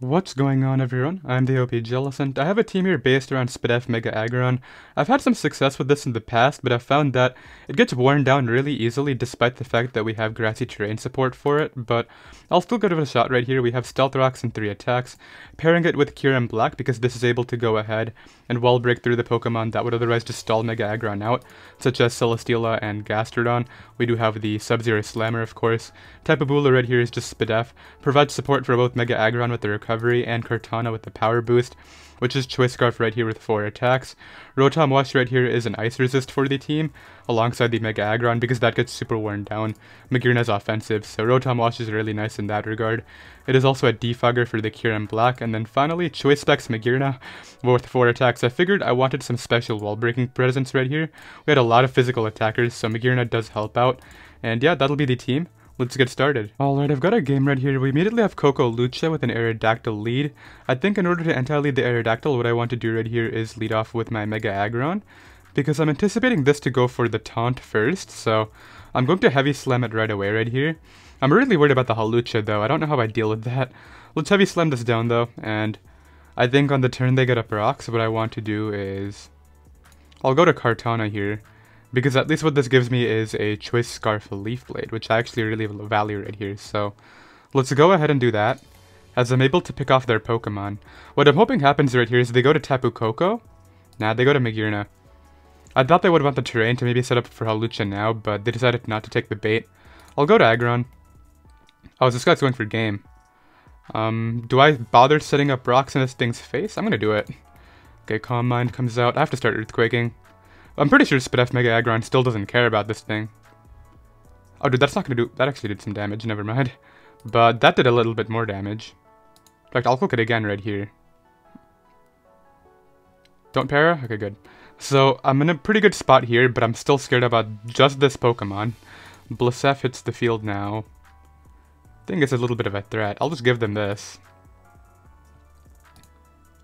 What's going on, everyone? I'm the OPJellicent. I have a team here based around Tank Mega Aggron. I've had some success with this in the past, but I've found that it gets worn down really easily despite the fact that we have grassy terrain support for it, but I'll still give it a shot right here. We have Stealth Rocks and 3 attacks, pairing it with Kyurem Black because this is able to go ahead and wall break through the Pokemon that would otherwise just stall Mega Aggron out, such as Celesteela and Gastrodon. We do have the Sub-Zero Slammer, of course. Tapu Lele right here is just Spadef, provides support for both Mega Aggron with the recovery and Kartana with the power boost, which is Choice Scarf right here with 4 attacks. Rotom Wash right here is an ice resist for the team, alongside the Mega Aggron because that gets super worn down. Magearna's offensive, so Rotom Wash is really nice in that regard. It is also a defogger for the Kyurem Black, and then finally Choice Specs Magearna with 4 attacks. I figured I wanted some special wall breaking presence right here. We had a lot of physical attackers, so Magearna does help out. And yeah, that'll be the team. Let's get started. Alright, I've got a game right here. We immediately have Coco Lucha with an Aerodactyl lead. I think in order to anti-lead the Aerodactyl, what I want to do right here is lead off with my Mega Aggron, because I'm anticipating this to go for the taunt first, so I'm going to Heavy Slam it right away right here. I'm really worried about the Hawlucha though. I don't know how I deal with that. Let's Heavy Slam this down though, and I think on the turn they get up rocks. What I want to do is I'll go to Kartana here, because at least what this gives me is a Choice Scarf Leaf Blade, which I actually really value right here. So let's go ahead and do that, as I'm able to pick off their Pokemon. What I'm hoping happens right here is they go to Tapu Koko. Nah, they go to Magearna. I thought they would want the terrain to maybe set up for Hawlucha now, but they decided not to take the bait. I'll go to Aggron. Oh, this guy's going for game. Do I bother setting up rocks in this thing's face? I'm gonna do it. Okay, Calm Mind comes out. I have to start Earthquaking. I'm pretty sure Spadef Mega Aggron still doesn't care about this thing. Oh, dude, that's not gonna do... That actually did some damage, never mind. But that did a little bit more damage. In fact, I'll click it again right here. Don't para? Okay, good. So, I'm in a pretty good spot here, but I'm still scared about just this Pokemon. Blissef hits the field now. I think it's a little bit of a threat. I'll just give them this.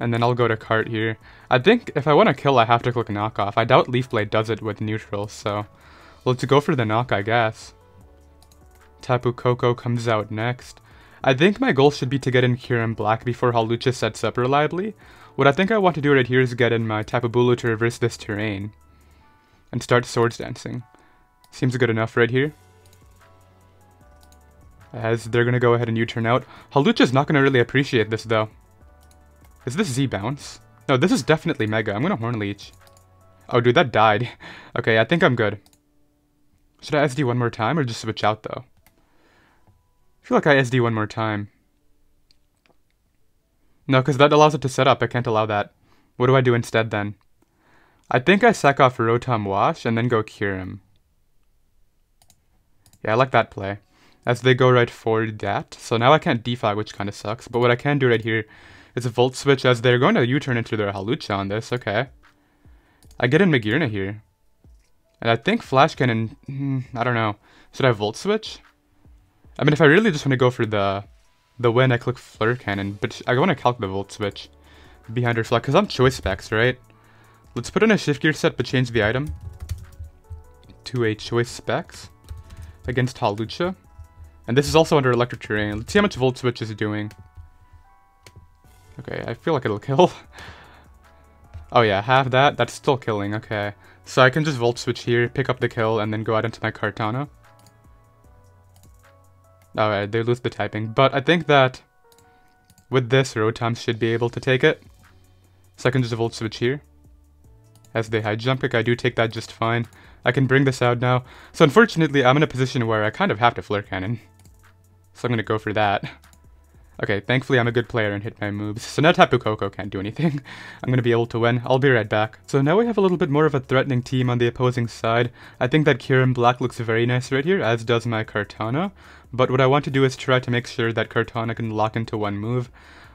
And then I'll go to Cart here. I think if I want to kill, I have to click Knock Off. I doubt Leaf Blade does it with neutral, so let's go for the knock, I guess. Tapu Koko comes out next. I think my goal should be to get in Kyurem Black before Hawlucha sets up reliably. What I think I want to do right here is get in my Tapu Bulu to reverse this terrain and start Swords Dancing. Seems good enough right here, as they're going to go ahead and U-turn out. Hawlucha's not going to really appreciate this though. Is this Z-Bounce? No, this is definitely Mega. I'm gonna Horn Leech. Oh, dude, that died. Okay, I think I'm good. Should I SD one more time or just switch out, though? I feel like I SD one more time. No, because that allows it to set up. I can't allow that. What do I do instead, then? I think I sack off Rotom Wash and then go Kyurem. Yeah, I like that play, as they go right for that. So now I can't defog, which kind of sucks. But what I can do right here is a Volt Switch, as they're going to U-turn into their Hawlucha on this. Okay. I get in Magearna here. And I think Flash Cannon... I don't know. Should I Volt Switch? I mean, if I really just want to go for the win, I click Flare Cannon. But I want to calc the Volt Switch behind Reflect, because I'm Choice Specs, right? Let's put in a Shift Gear set, but change the item to a Choice Specs against Hawlucha. And this is also under Electric Terrain. Let's see how much Volt Switch is doing. Okay, I feel like it'll kill. Oh yeah, half that. That's still killing. Okay. So I can just Volt Switch here, pick up the kill, and then go out into my Kartana. Alright, they lose the typing. But I think that with this, Rotom should be able to take it. So I can just Volt Switch here. As they high jump kick, I do take that just fine. I can bring this out now. So unfortunately, I'm in a position where I kind of have to Flare Cannon. So I'm going to go for that. Okay, thankfully I'm a good player and hit my moves. So now Tapu Koko can't do anything. I'm going to be able to win. I'll be right back. So now we have a little bit more of a threatening team on the opposing side. I think that Kyurem Black looks very nice right here, as does my Kartana. But what I want to do is try to make sure that Kartana can lock into one move.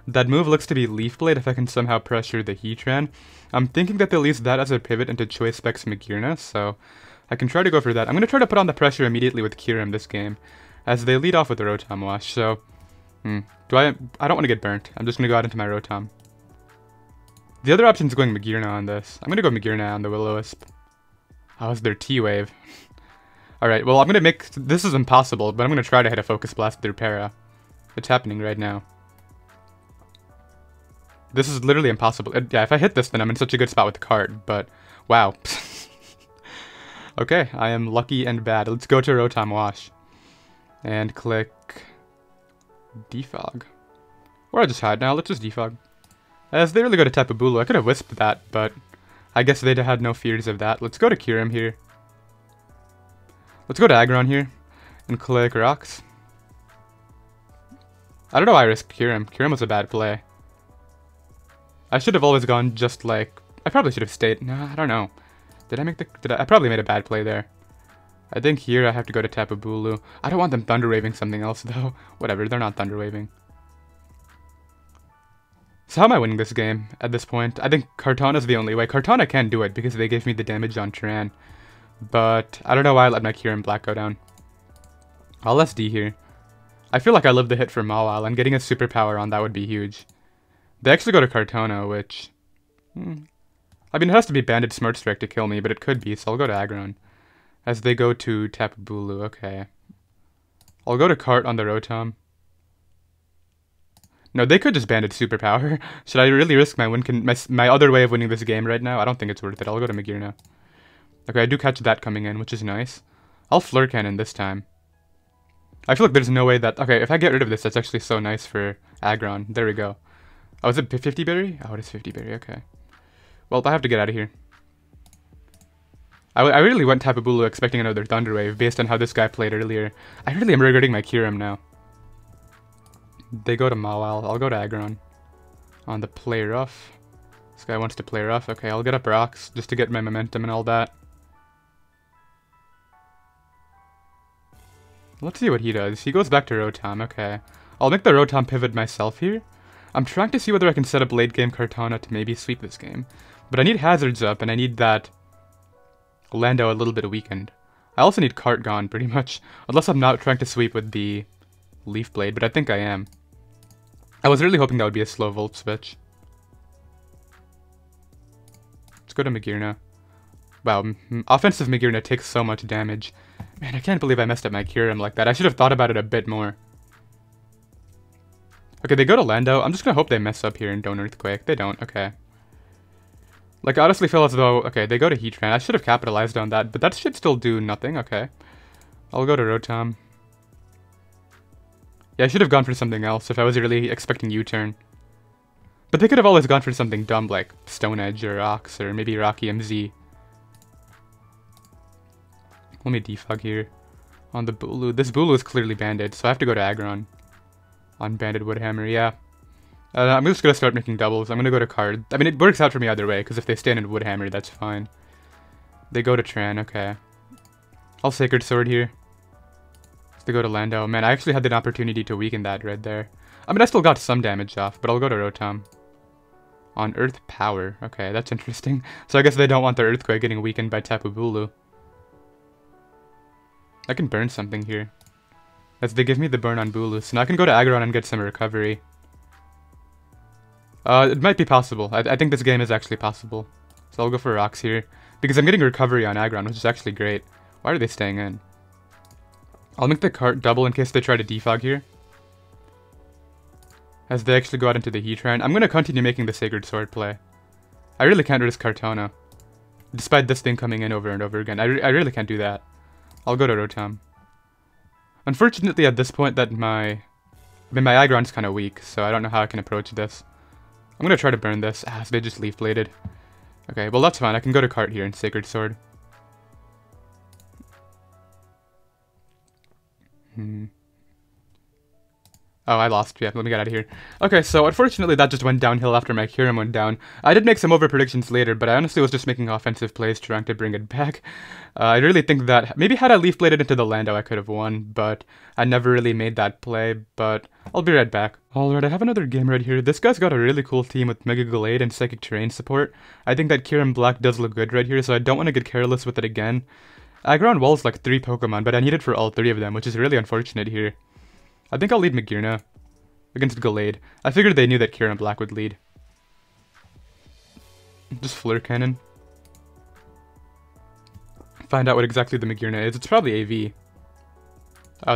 That move looks to be Leaf Blade if I can somehow pressure the Heatran. I'm thinking that they'll use that as a pivot into Choice Specs Magearna, so I can try to go for that. I'm going to try to put on the pressure immediately with Kyurem this game, as they lead off with the Rotom Wash, so... I don't want to get burnt. I'm just going to go out into my Rotom. The other option is going Magearna on this. I'm going to go Magearna on the Will-O-Wisp. How's their T-Wave? Alright, well, I'm going to make... This is impossible, but I'm going to try to hit a Focus Blast through Para. It's happening right now. This is literally impossible. Yeah, if I hit this, then I'm in such a good spot with the card, but wow. Okay, I am lucky and bad. Let's go to Rotom Wash. And click Defog. Or I'll just hide now. Let's just Defog. As they really go to Tapu Lele. I could have Wisped that, but I guess they had no fears of that. Let's go to Kyurem here. Let's go to Aggron here. And click Rocks. I don't know why I risked Kyurem. Kyurem was a bad play. I should have always gone just like... I probably should have stayed... No, I don't know. Did I make the... I probably made a bad play there. I think here I have to go to Tapu Lele. I don't want them Thunder Waving something else though. Whatever, they're not Thunder Waving. So how am I winning this game at this point? I think Kartana's the only way. Kartana can do it because they gave me the damage on Tran. But I don't know why I let my Kyurem Black go down. I'll SD here. I feel like I live the hit for Mawile, and getting a superpower on that would be huge. They actually go to Kartana, which... I mean, it has to be Banded Smart Strike to kill me, but it could be, so I'll go to Aggron. As they go to Tapu Lele, okay. I'll go to Cart on the Rotom. No, they could just Banded Superpower. Should I really risk my win my other way of winning this game right now? I don't think it's worth it. I'll go to Magearna. Okay, I do catch that coming in, which is nice. I'll Flare Cannon this time. I feel like there's no way that... Okay, if I get rid of this, that's actually so nice for Aggron. There we go. Oh, is it 50 berry? Oh, it is 50 berry, okay. Well, I have to get out of here. I really went Tapu Lele expecting another Thunder Wave based on how this guy played earlier. I really am regretting my Kyurem now. They go to Mawile. I'll go to Aggron. On the Play Rough. This guy wants to Play Rough. Okay, I'll get up Rocks just to get my momentum and all that. Let's see what he does. He goes back to Rotom. Okay. I'll make the Rotom pivot myself here. I'm trying to see whether I can set up late game Kartana to maybe sweep this game. But I need Hazards up, and I need that Lando a little bit weakened. I also need Cart gone, pretty much. Unless I'm not trying to sweep with the Leaf Blade, but I think I am. I was really hoping that would be a slow Volt Switch. Let's go to Magearna. Wow, offensive Magearna takes so much damage. Man, I can't believe I messed up my Kyurem like that. I should have thought about it a bit more. Okay, they go to Lando. I'm just gonna hope they mess up here and don't Earthquake. They don't, okay. Like, I honestly feel as though... Okay, they go to Heatran. I should have capitalized on that, but that should still do nothing, okay. I'll go to Rotom. Yeah, I should have gone for something else if I was really expecting U-turn. But they could have always gone for something dumb like Stone Edge or Ox or maybe Rocky MZ. Let me defog here. On the Bulu. This Bulu is clearly banded, so I have to go to Aggron. On Banded Woodhammer, yeah. I'm just gonna start making doubles. I'm gonna go to Card. I mean, it works out for me either way, because if they stand in Woodhammer, that's fine. They go to Tran, okay. I'll Sacred Sword here. They go to Lando. Man, I actually had the opportunity to weaken that right there. I mean, I still got some damage off, but I'll go to Rotom. On Earth Power. Okay, that's interesting. So I guess they don't want their Earthquake getting weakened by Tapu Lele. I can burn something here. As they give me the burn on Bulu, so now I can go to Aggron and get some recovery. It might be possible. I think this game is actually possible. So I'll go for Rocks here. Because I'm getting recovery on Aggron, which is actually great. Why are they staying in? I'll make the cart double in case they try to defog here. As they actually go out into the Heatran. I'm going to continue making the Sacred Sword play. I really can't risk Kartana. Despite this thing coming in over and over again. I really can't do that. I'll go to Rotom. Unfortunately, at this point, my Aggron's kind of weak, so I don't know how I can approach this. I'm going to try to burn this. So they just Leaf Bladed. Okay, well, that's fine. I can go to Cart here and Sacred Sword. Oh, I lost. Yeah, let me get out of here. Okay, so unfortunately that just went downhill after my Kyurem went down. I did make some over predictions later, but I honestly was just making offensive plays trying to bring it back. I really think that maybe had I Leaf Bladed into the Lando I could have won, but I never really made that play, but I'll be right back. Alright, I have another game right here. This guy's got a really cool team with Mega Gallade and Psychic Terrain support. I think that Kyurem Black does look good right here, so I don't want to get careless with it again. Aggron walls like 3 Pokemon, but I need it for all 3 of them, which is really unfortunate here. I think I'll lead Magearna against Gallade. I figured they knew that Kyurem Black would lead. Just Flare Cannon. Find out what exactly the Magearna is. It's probably AV. Oh,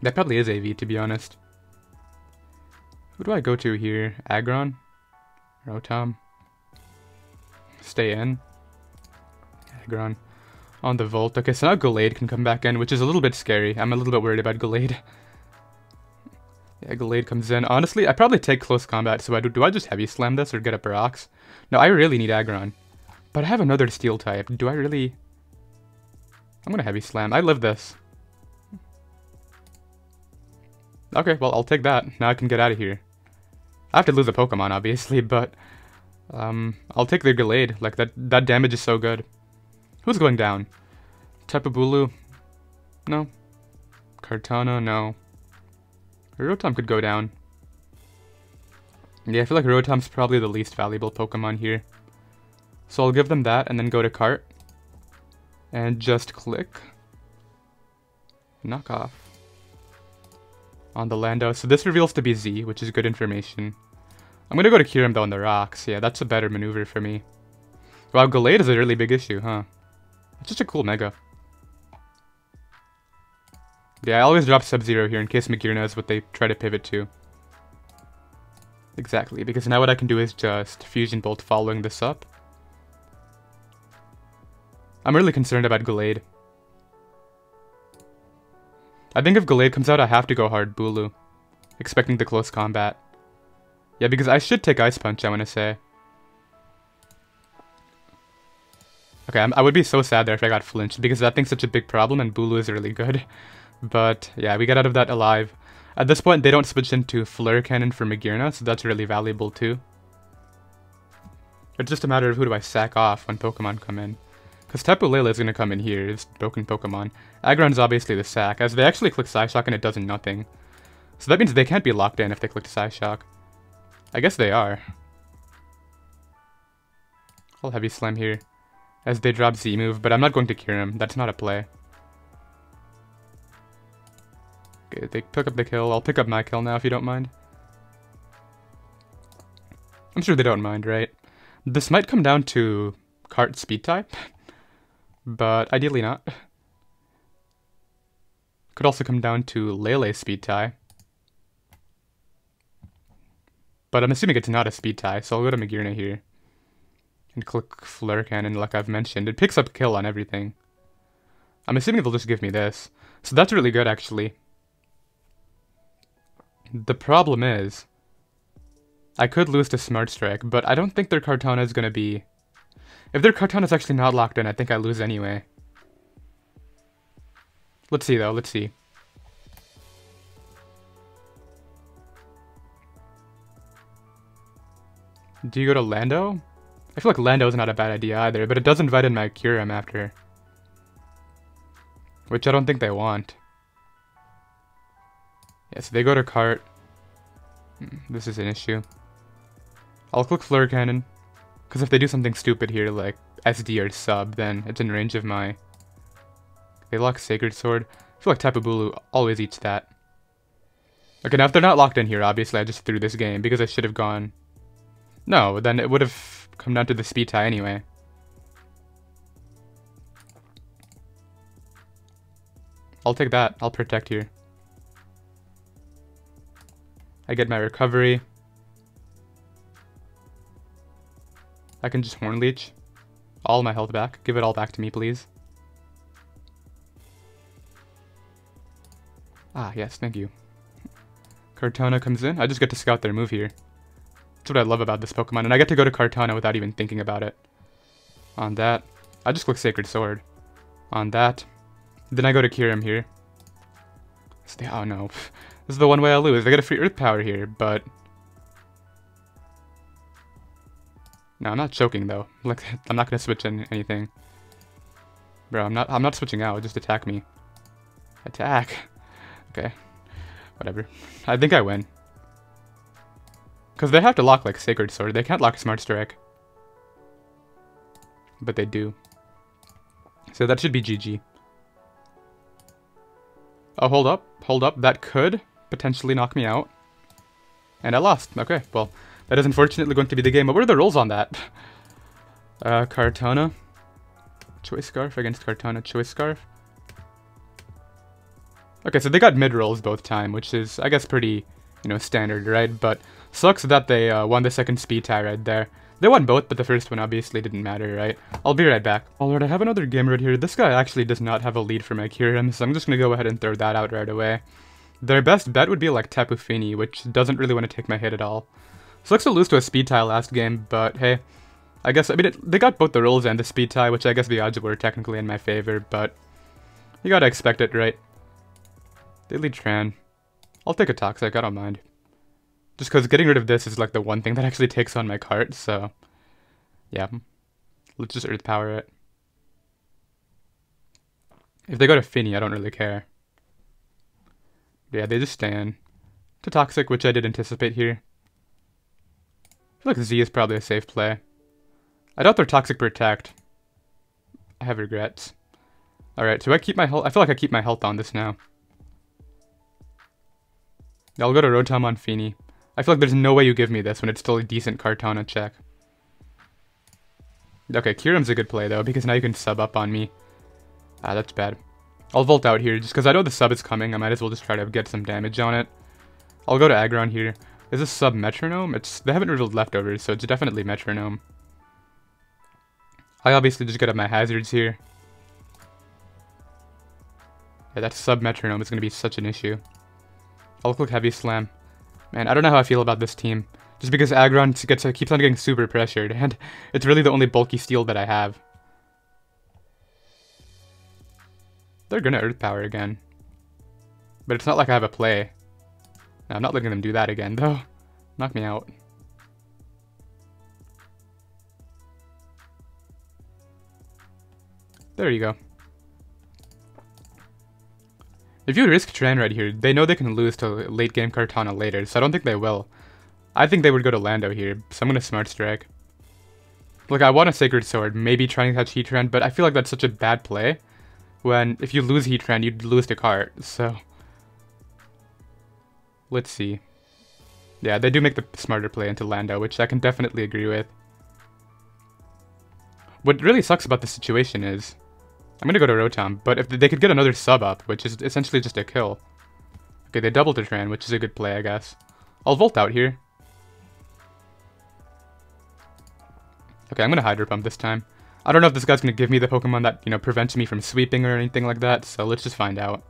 that probably is AV, to be honest. Who do I go to here? Aggron? Rotom? Stay in. Aggron. On the Volt. Okay, so now Gallade can come back in, which is a little bit scary. I'm a little bit worried about Gallade. Yeah, Gallade comes in. Honestly, I probably take close combat, so do I just Heavy Slam this or get up rocks? No, I really need Aggron. But I have another Steel type. Do I really... I'm gonna Heavy Slam. I live this. Okay, well, I'll take that. Now I can get out of here. I have to lose a Pokemon, obviously, but... I'll take the Gallade. Like, that damage is so good. Who's going down? Tapu Lele? No. Kartana? No. Rotom could go down. Yeah, I feel like Rotom's probably the least valuable Pokemon here. So I'll give them that, and then go to Cart. And just click. Knock off. On the Lando. So this reveals to be Z, which is good information. I'm gonna go to Kyurem though on the rocks. Yeah, that's a better maneuver for me. Wow, Gallade is a really big issue, huh? It's just a cool Mega. Yeah, I always drop Sub-Zero here in case Magearna is what they try to pivot to. Exactly, because now what I can do is just Fusion Bolt following this up. I'm really concerned about Gallade. I think if Gallade comes out, I have to go hard Bulu. Expecting the close combat. Yeah, because I should take Ice Punch, I want to say. Okay, I would be so sad there if I got flinched, because that thing's such a big problem, and Bulu is really good. But, yeah, we get out of that alive. At this point, they don't switch into Flare Cannon for Magearna, so that's really valuable too. It's just a matter of who do I sack off when Pokemon come in. Because Tapu Lele is going to come in here, it's broken Pokemon. Aggron's obviously the sack, as they actually click Psyshock and it does nothing. So that means they can't be locked in if they click Psyshock. I guess they are. I'll Heavy Slam here, as they drop Z-move, but I'm not going to cure him, that's not a play. Okay, they pick up the kill, I'll pick up my kill now if you don't mind. I'm sure they don't mind, right? This might come down to Cart Speed type, but ideally not. Could also come down to Lele Speed tie. But I'm assuming it's not a Speed tie, so I'll go to Magearna here. And click Flare Cannon like I've mentioned. It picks up kill on everything. I'm assuming they'll just give me this. So that's really good actually. The problem is, I could lose to Smart Strike, but I don't think their Kartana is going to be... If their Kartana is actually not locked in, I think I lose anyway. Let's see though, let's see. Do you go to Lando? I feel like Lando is not a bad idea either, but it does invite in my Kyurem after. Which I don't think they want. Yeah, so they go to Cart. This is an issue. I'll click Flare Cannon, because if they do something stupid here, like SD or Sub, then it's in range of my... They lock Sacred Sword. I feel like Tapu Lele always eats that. Okay, now if they're not locked in here, obviously I just threw this game, because I should have gone... No, then it would have come down to the speed tie anyway. I'll take that. I'll protect here. I get my recovery. I can just Horn Leech. All my health back. Give it all back to me, please. Ah, yes, thank you. Kartana comes in. I just get to scout their move here. That's what I love about this Pokemon, and I get to go to Kartana without even thinking about it. On that, I just click Sacred Sword. On that, then I go to Kyurem here. Oh no, this is the one way I lose. I get a free Earth Power here, but... No, I'm not choking though. Like, I'm not gonna switch in anything. Bro, I'm not switching out, just attack me. Attack. Okay. Whatever. I think I win. Because they have to lock, like, Sacred Sword. They can't lock Smart Strike. But they do. So that should be GG. Oh, hold up. Hold up. That could potentially knock me out. And I lost. Okay, well, that is unfortunately going to be the game. But what are the rolls on that? Kartana. Choice Scarf against Kartana. Choice Scarf. Okay, so they got mid rolls both time, which is, I guess, pretty you know, standard, right? But sucks that they won the second speed tie right there. They won both, but the first one obviously didn't matter, right? I'll be right back. Alright, I have another game right here. This guy actually does not have a lead for Magearna, so I'm just gonna go ahead and throw that out right away. Their best bet would be like Tapu Lele, which doesn't really want to take my hit at all. Sucks to lose to a speed tie last game, but hey. I mean, they got both the rolls and the speed tie, which I guess the odds were technically in my favor, but you gotta expect it, right? They lead Tran. I'll take a Toxic, I don't mind. Just because getting rid of this is like the one thing that actually takes on my cart, so yeah. Let's just Earth Power it. If they go to Finny, I don't really care. Yeah, they just stand to Toxic, which I did anticipate here. I feel like Z is probably a safe play. I doubt they're Toxic Protect. I have regrets. Alright, so I keep my health. I feel like I keep my health on this now. I'll go to Rotom on Finny. I feel like there's no way you give me this when it's still a decent Kartana check. Okay, Kyurem's a good play though, because now you can sub up on me. Ah, that's bad. I'll Volt out here, just because I know the sub is coming. I might as well just try to get some damage on it. I'll go to Aggron here. Is this sub Metronome? They haven't revealed leftovers, so it's definitely Metronome. I obviously just get up my hazards here. Yeah, that sub Metronome is going to be such an issue. I'll click Heavy Slam. Man, I don't know how I feel about this team. Just because Aggron keeps on getting super pressured, and it's really the only bulky steal that I have. They're gonna Earth Power again. But it's not like I have a play. No, I'm not letting them do that again, though. Knock me out. There you go. If you risk Tran right here, they know they can lose to late game Kartana later, so I don't think they will. I think they would go to Lando here, so I'm gonna Smart Strike. Look, I want a Sacred Sword, maybe trying to catch Heatran, but I feel like that's such a bad play. When, if you lose Heatran, you'd lose the cart, so... Let's see. Yeah, they do make the smarter play into Lando, which I can definitely agree with. What really sucks about this situation is... I'm gonna go to Rotom, but if they could get another sub up, which is essentially just a kill. Okay, they double to Tran, which is a good play, I guess. I'll Volt out here. Okay, I'm gonna Hydro Pump this time. I don't know if this guy's gonna give me the Pokemon that, you know, prevents me from sweeping or anything like that, so let's just find out.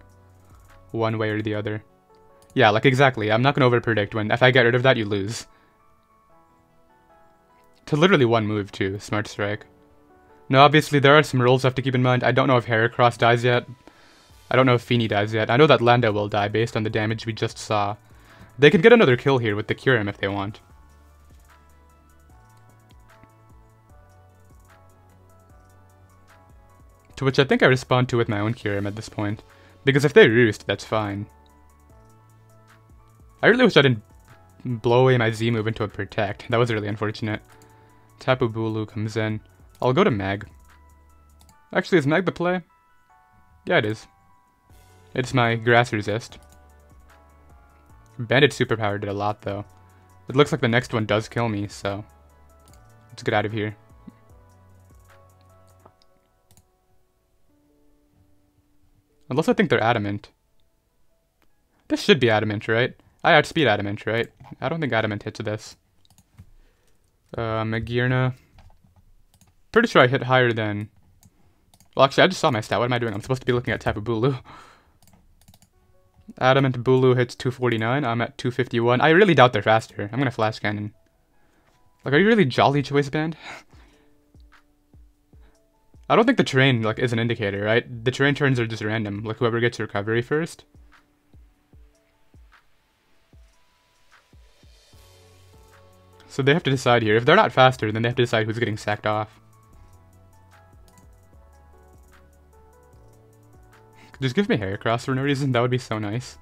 One way or the other. Yeah, like exactly, I'm not gonna overpredict when, if I get rid of that, you lose. To literally one move too, Smart Strike. Now obviously there are some rules I have to keep in mind. I don't know if Heracross dies yet. I don't know if Finny dies yet. I know that Lando will die based on the damage we just saw. They can get another kill here with the Kyurem if they want. To which I think I respond to with my own Kyurem at this point. Because if they roost, that's fine. I really wish I didn't blow away my Z move into a Protect. That was really unfortunate. Tapu Lele comes in. I'll go to Mag. Actually, is Mag the play? Yeah, it is. It's my Grass Resist. Bandit Superpower did a lot, though. It looks like the next one does kill me, so... Let's get out of here. Unless I think they're Adamant. This should be Adamant, right? I outspeed Adamant, right? I don't think Adamant hits this. Magearna. Pretty sure I hit higher than... Well, actually, I just saw my stat. What am I doing? I'm supposed to be looking at Tapu Lele. Adamant Bulu hits 249. I'm at 251. I really doubt they're faster. I'm gonna Flash Cannon. Like, are you really Jolly Choice Band? I don't think the terrain, like, is an indicator, right? The terrain turns are just random. Like, whoever gets recovery first. So they have to decide here. If they're not faster, then they have to decide who's getting sacked off. Just give me Heracross for no reason. That would be so nice.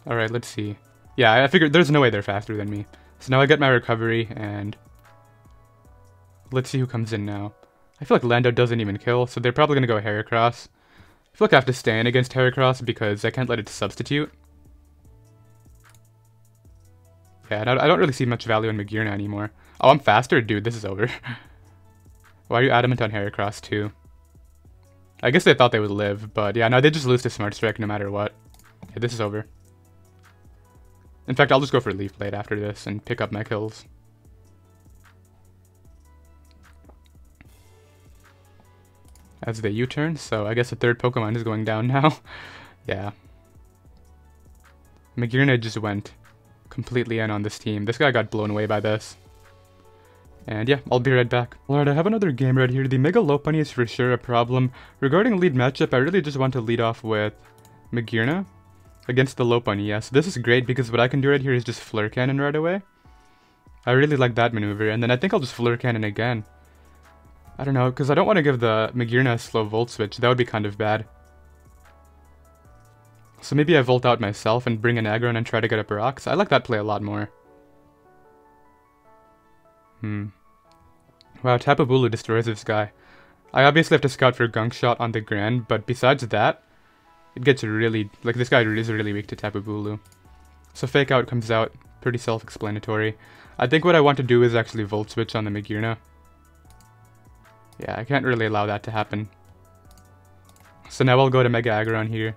Alright, let's see. Yeah, I figured there's no way they're faster than me. So now I get my recovery, and... Let's see who comes in now. I feel like Lando doesn't even kill, so they're probably going to go Heracross. I feel like I have to stand against Heracross because I can't let it substitute. Yeah, I don't really see much value in Magearna anymore. Oh, I'm faster? Dude, this is over. Why are you adamant on Heracross too? I guess they thought they would live, but yeah, no, they just lose to Smart Strike no matter what. Yeah, this is over. In fact, I'll just go for Leaf Blade after this and pick up my kills. As they U-turn, so I guess the third Pokemon is going down now. Yeah. Magearna just went completely in on this team. This guy got blown away by this. And yeah, I'll be right back. Alright, I have another game right here. The Mega Lopunny is for sure a problem. Regarding lead matchup, I really just want to lead off with Magearna against the Lopunny. Yeah, so this is great because what I can do right here is just Flare Cannon right away. I really like that maneuver, and then I think I'll just Flare Cannon again. I don't know, because I don't want to give the Magearna a slow Volt Switch. That would be kind of bad. So maybe I Volt out myself and bring an Aggron and try to get up rocks. I like that play a lot more. Wow, Tapu Lele destroys this guy. I obviously have to scout for Gunk Shot on the Grand, but besides that, it gets really... Like, this guy is really weak to Tapu Lele. So Fake Out comes out. Pretty self-explanatory. I think what I want to do is actually Volt Switch on the Magearna. Yeah, I can't really allow that to happen. So now I'll go to Mega Aggron here.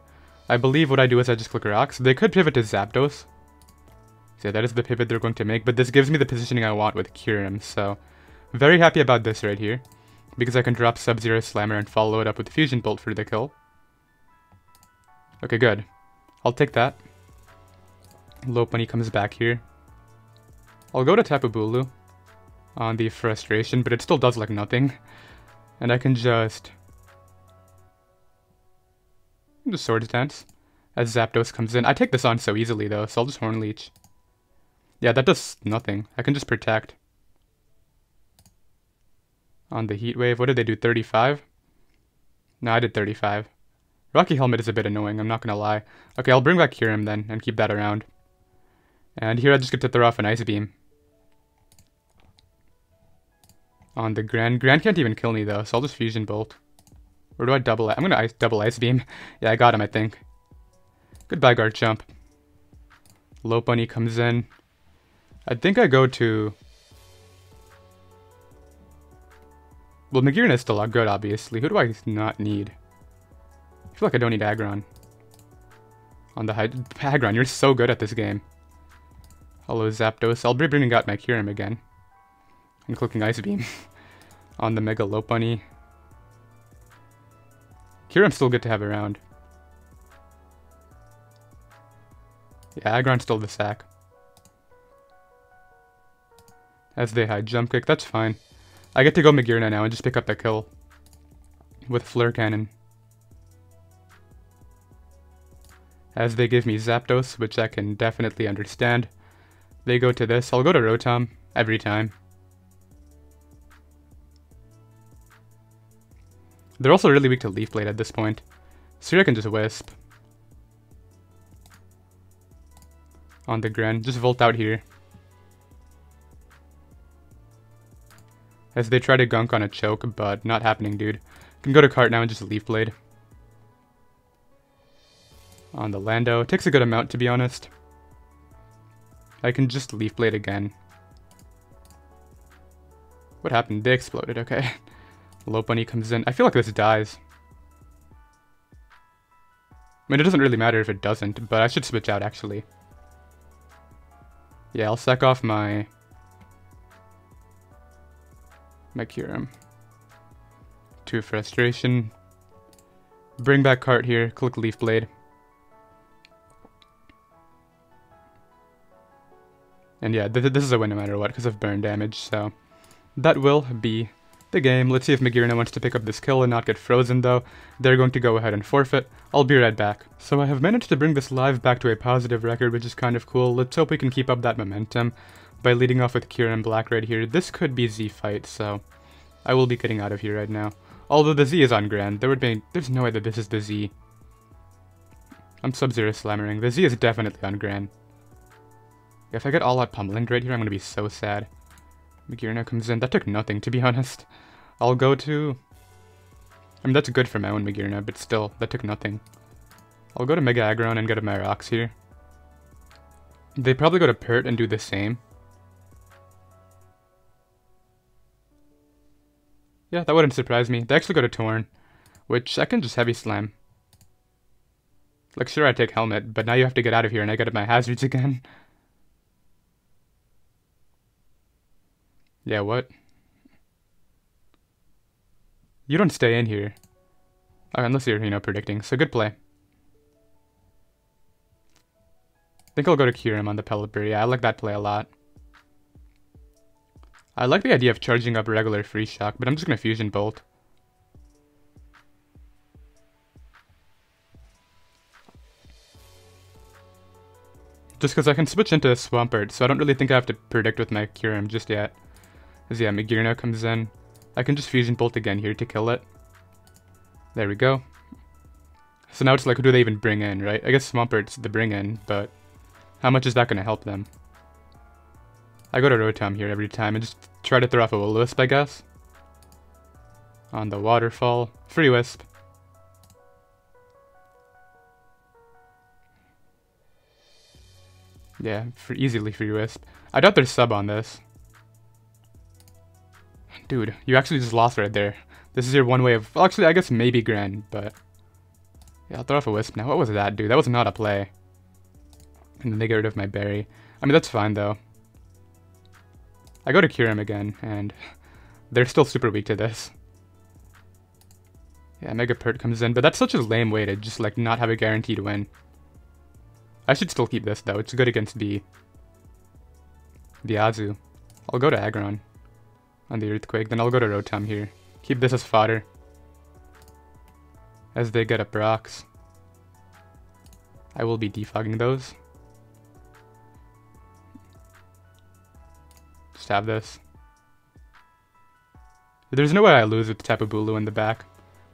I believe what I do is I just click Rocks. They could pivot to Zapdos. So yeah, that is the pivot they're going to make, but this gives me the positioning I want with Kyurem, so... Very happy about this right here, because I can drop Sub-Zero Slammer and follow it up with Fusion Bolt for the kill. Okay, good. I'll take that. Lopunny comes back here. I'll go to Tapu Lele on the Frustration, but it still does like nothing. And I can just Swords Dance as Zapdos comes in. I take this on so easily though, so I'll just Horn Leech. Yeah, that does nothing. I can just Protect. On the Heat Wave, what did they do, 35? No, I did 35. Rocky Helmet is a bit annoying, I'm not gonna lie. Okay, I'll bring back Kyurem then, and keep that around. And here I just get to throw off an Ice Beam. On the Grand. Grand can't even kill me though, so I'll just Fusion Bolt. Or do I double it? I'm gonna double Ice Beam. Yeah, I got him, I think. Goodbye, Garchomp. Lopunny comes in. I think I go to... Well, Magearna is still good, obviously. Who do I not need? I feel like I don't need Aggron. On the Aggron, you're so good at this game. Hello, Zapdos. I'll be bringing out my Kyurem again. And clicking Ice Beam. On the Mega Lopunny. Kyurem's still good to have around. Yeah, Aggron's still the sack. As they hide Jump Kick, that's fine. I get to go Magearna now and just pick up the kill. With Flare Cannon. As they give me Zapdos, which I can definitely understand. They go to this. I'll go to Rotom every time. They're also really weak to Leaf Blade at this point. So here I can just Wisp. On the Grand. Just Volt out here. As they try to Gunk on a Choke, but not happening, dude. Can go to Cart now and just Leaf Blade. On the Lando. It takes a good amount, to be honest. I can just Leaf Blade again. What happened? They exploded, okay. Lopunny comes in. I feel like this dies. I mean, it doesn't really matter if it doesn't, but I should switch out, actually. Yeah, I'll sack off my Kyurem. 2 Frustration. Bring back Cart here. Click Leaf Blade. And yeah, this is a win no matter what because of burn damage, so that will be the game. Let's see if Magearna wants to pick up this kill and not get frozen though. They're going to go ahead and forfeit. I'll be right back. So I have managed to bring this live back to a positive record, which is kind of cool. Let's hope we can keep up that momentum by leading off with Kyurem Black right here. This could be Z fight, so I will be getting out of here right now. Although the Z is on Grand, there's no way that this is the Z. I'm Sub-Zero Slammering. The Z is definitely on Grand. If I get all out pummeling right here, I'm gonna be so sad. Magearna comes in. That took nothing, to be honest. I'll go to... I mean, that's good for my own Magearna, but still, that took nothing. I'll go to Mega Aggron and get my rocks here. They probably go to Pert and do the same. Yeah, that wouldn't surprise me. They actually go to Torn. which I can just heavy slam. Like, sure, I take helmet, but now you have to get out of here and I get my hazards again. Yeah, what? You don't stay in here. Unless you're, predicting. So good play. I think I'll go to cure him on the Pelipper. Yeah, I like that play a lot. I like the idea of charging up regular free shock, but I'm just gonna fusion bolt. Just because I can switch into Swampert, so I don't really think I have to predict with my Kyurem just yet. As yeah, Magearna comes in. I can just Fusion Bolt again here to kill it. There we go. So now it's like, who do they even bring in, right? I guess Swampert's the bring in, but how much is that going to help them? I go to Rotom here every time and just try to throw off a Will-O-Wisp, I guess. On the waterfall. Free Wisp. Yeah, easily free Wisp. I doubt there's sub on this. Dude, you actually just lost right there. This is your one way of... Well, actually, I guess maybe Grand, but... Yeah, I'll throw off a Wisp now. What was that, dude? That was not a play. And then they get rid of my berry. I mean, that's fine, though. I go to cure him again, and... They're still super weak to this. Yeah, Mega Pert comes in, but that's such a lame way to just, like, not have a guaranteed win. I should still keep this, though. It's good against the Azu. I'll go to Aggron on the Earthquake. Then I'll go to Rotom here. Keep this as fodder. As they get up rocks. I will be defogging those. Just have this. There's no way I lose with Tapu Lele in the back.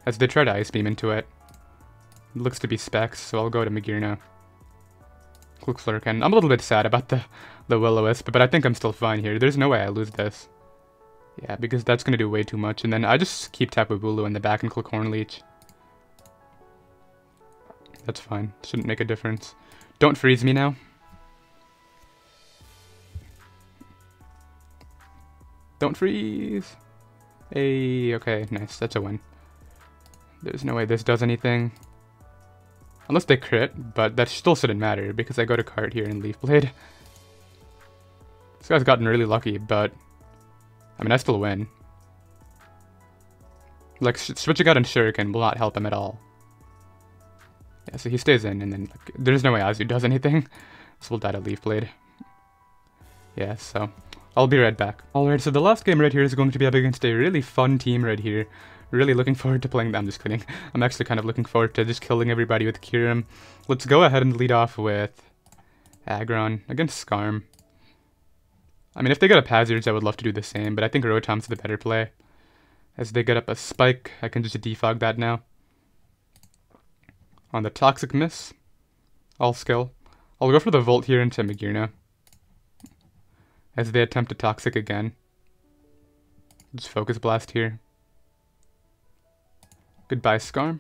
As they try to Ice Beam into it. It looks to be Specs, so I'll go to Magearna. Click Flurkin. I'm a little bit sad about the Will-O-Wisp, but I think I'm still fine here. There's no way I lose this. Yeah, because that's going to do way too much. And then I just keep Tapu Lele in the back and click Horn Leech. That's fine. Shouldn't make a difference. Don't freeze me now. Don't freeze. Hey, okay, nice. That's a win. There's no way this does anything. Unless they crit, but that still shouldn't matter because I go to card here and Leaf Blade. This guy's gotten really lucky, but I mean, I still win. Like, switching out and Shuriken will not help him at all. Yeah, so he stays in, and then like, there's no way Azu does anything. So we'll die to Leaf Blade. Yeah, so I'll be right back. Alright, so the last game right here is going to be up against a really fun team right here. Really looking forward to playing them. I'm just kidding. I'm actually kind of looking forward to just killing everybody with Kyurem. Let's go ahead and lead off with Aggron against Skarm. I mean, if they get up Hazards, I would love to do the same, but I think Rotom's the better play. As they get up a Spike, I can just defog that now. On the Toxic Miss, All Skill. I'll go for the Volt here into Magearna. As they attempt a Toxic again. Just Focus Blast here. Goodbye, Skarm.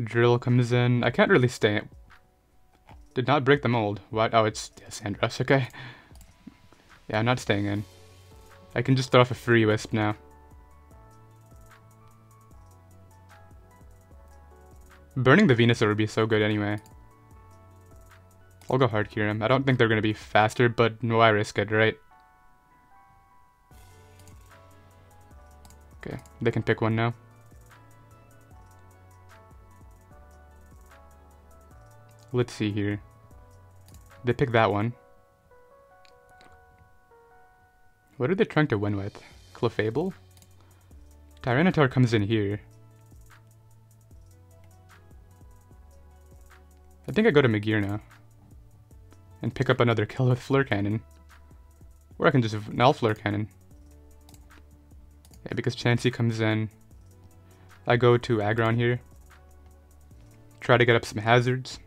Drill comes in. I can't really stay. Did not break the mold. What? Oh, it's Sand Rush. Okay. Yeah, I'm not staying in. I can just throw off a free Wisp now. Burning the Venusaur would be so good anyway. I'll go hard cure him. I don't think they're going to be faster, but why risk it, right? Okay, they can pick one now. Let's see here. They pick that one. What are they trying to win with? Clefable? Tyranitar comes in here. I think I go to Magearna. And pick up another kill with Flare Cannon. Or I can just null Flare Cannon. Yeah, because Chansey comes in. I go to Aggron here. Try to get up some hazards.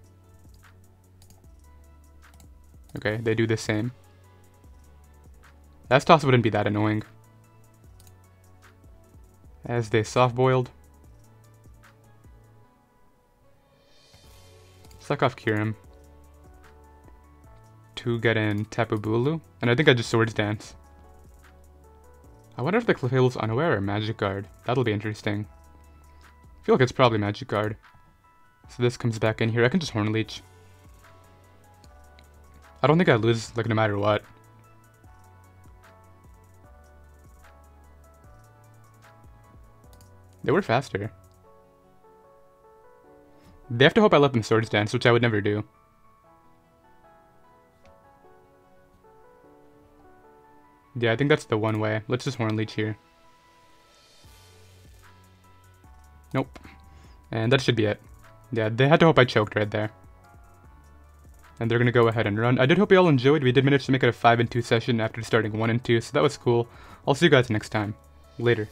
Okay, they do the same. That toss wouldn't be that annoying. As they soft-boiled. Suck off Kyurem. To get in Tapu Lele. And I think I just Swords Dance. I wonder if the Clefailu's Unaware or Magic Guard. That'll be interesting. I feel like it's probably Magic Guard. So this comes back in here. I can just Horn Leech. I don't think I lose, like, no matter what. They were faster. They have to hope I let them Swords Dance, which I would never do. Yeah, I think that's the one way. Let's just Horn Leech here. Nope. And that should be it. Yeah, they had to hope I choked right there. And they're gonna go ahead and run. I did hope you all enjoyed. We did manage to make it a 5-2 session after starting 1-2, so that was cool. I'll see you guys next time. Later.